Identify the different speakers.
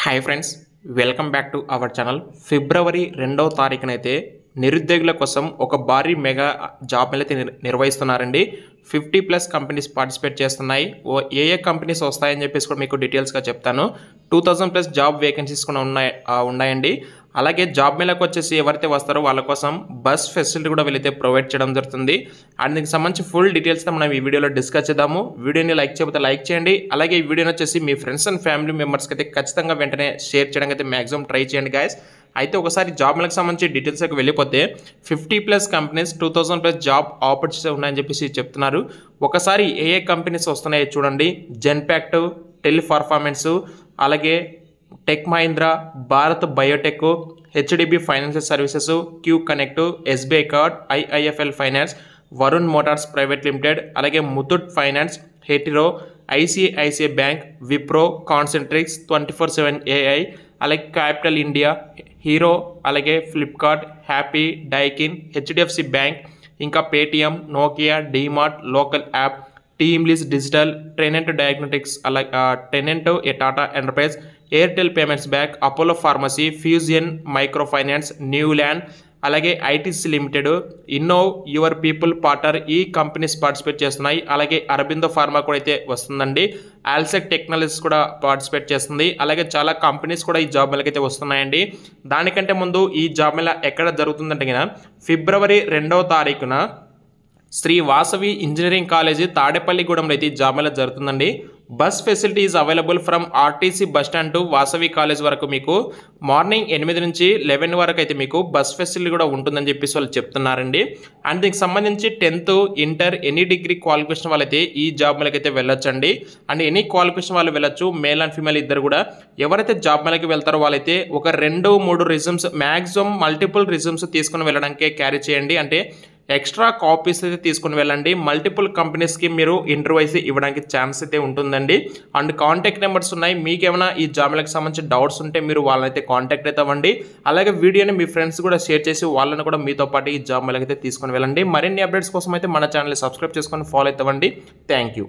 Speaker 1: Hi friends, welcome back to our channel. February 2వ తారీఖునైతే నిరుద్యోగుల కోసం ఒక భారీ మెగా జాబ్ మేళ అయితే నిర్వహిస్తున్నారండి. 50+ కంపెనీస్ పార్టిసిపేట్ చేస్తున్నాయి. ఏ కంపెనీస్ వస్తాయని చెప్పేసి కూడా మీకు డీటెయిల్స్గా చెప్తాను. 2000+ జాబ్ వేకెన్సీస్ కూడా ఉన్నాయండి. అలాగే జాబ్ మేళకు వచ్చేసి ఎవరైతే వస్తారో వాళ్ళ కోసం బస్ ఫెసిలిటీ కూడా వీళ్ళైతే ప్రొవైడ్ చేయడం జరుగుతుంది. అండ్ దీనికి సంబంధించి ఫుల్ డీటెయిల్స్తో మనం ఈ వీడియోలో డిస్కస్ చేద్దాము. వీడియోని లైక్ చేయకపోతే లైక్ చేయండి. అలాగే ఈ వీడియోని వచ్చేసి మీ ఫ్రెండ్స్ అండ్ ఫ్యామిలీ మెంబర్స్కి అయితే ఖచ్చితంగా వెంటనే షేర్ చేయడానికి అయితే మ్యాక్సిమం ట్రై చేయండి గాయస్. అయితే ఒకసారి జాబ్ మేళకు సంబంధించి డీటెయిల్స్కి వెళ్ళిపోతే 50+ కంపెనీస్ 2000+ జాబ్ ఆపర్చునిటీస్ ఉన్నాయని చెప్పేసి చెప్తున్నారు. ఒకసారి ఏ కంపెనీస్ వస్తున్నాయో చూడండి. జెన్పాక్ట్, టెలిపర్ఫార్మెన్స్, అలాగే Tech Mahindra, Bharat Biotech, HDB Financial Services, Q Connect, SBI Card, IIFL Finance, Varun Motors Private Limited, అలాగే Muthoot Finance, Hetero, ICICI Bank, Wipro, Concentrix, 24/7 AI, అలాగే క్యాపిటల్ ఇండియా, హీరో, అలాగే Flipkart, Happy, Daikin, HDFC Bank, ఇంకా Paytm, Nokia, DMart, local app, TeamLease Digital, Tenet Diagnostics, అలాగే Tenet Tata Enterprise, Airtel Payments Bank, Apollo Pharmacy, Fusion Micro Finance, Neuland, అలాగే ITC limited, ఇన్నోవ్, your people partner ఈ companies participate చేస్తున్నాయి. అలాగే Aurobindo pharma కూడా అయితే వస్తుందండి. ఆల్సెక్ technologies కూడా పార్టిసిపేట్ చేస్తుంది. అలాగే చాలా కంపెనీస్ కూడా ఈ జాబ్ మేళకి అయితే వస్తున్నాయండి. దానికంటే ముందు ఈ జాబ్ మేళ ఎక్కడ జరుగుతుందంటే కదా ఫిబ్రవరి 2వ తారీఖున శ్రీ వాసవి ఇంజనీరింగ్ కాలేజీ తాడేపల్లిగూడెంలో అయితే ఈ జాబ్ మేళ జరుగుతుందండి. Bus facility is available from RTC bus stand to Vasavi college వరకు మీకు మార్నింగ్ 8 నుంచి 11 వరకు అయితే మీకు బస్ ఫెసిలిటీ కూడా ఉంటుందని చెప్పేసి వాళ్ళు చెప్తున్నారండి. అండ్ దీనికి సంబంధించి 10th, inter, any degree qualification వాళ్ళైతే ఈ జాబ్ మేళకి అయితే వెళ్ళొచ్చండి. అండ్ ఎనీ క్వాలిఫికేషన్ వాళ్ళు వెళ్ళొచ్చు, మేల్ అండ్ ఫీమేల్ ఇద్దరు కూడా. ఎవరైతే జాబ్ మేళకి వెళ్తారో వాళ్ళైతే ఒక 2-3 రిజ్యూమ్స్, మ్యాక్సిమం మల్టిపుల్ రిజ్యూమ్స్ తీసుకుని వెళ్ళడానికే క్యారీ చేయండి. అంటే ఎక్స్ట్రా కాపీస్ అయితే తీసుకుని వెళ్ళండి. మల్టిపుల్ కంపెనీస్కి మీరు ఇంటర్వ్యూ అయితే ఇవ్వడానికి ఛాన్స్ అయితే ఉంటుందండి. అండ్ కాంటాక్ట్ నెంబర్స్ ఉన్నాయి. మీకు ఏమైనా ఈ జాబ్ మేళకి సంబంధించి డౌట్స్ ఉంటే మీరు వాళ్ళనైతే కాంటాక్ట్ అయితే అవ్వండి. అలాగే వీడియోని మీ ఫ్రెండ్స్ కూడా షేర్ చేసి వాళ్ళని కూడా మీతో పాటు ఈ జాబ్ మేళకి అయితే తీసుకుని వెళ్ళండి. మరిన్ని అప్డేట్స్ కోసం అయితే మన ఛానల్ని సబ్స్క్రైబ్ చేసుకొని ఫాలో అయితే అవ్వండి. Thank you.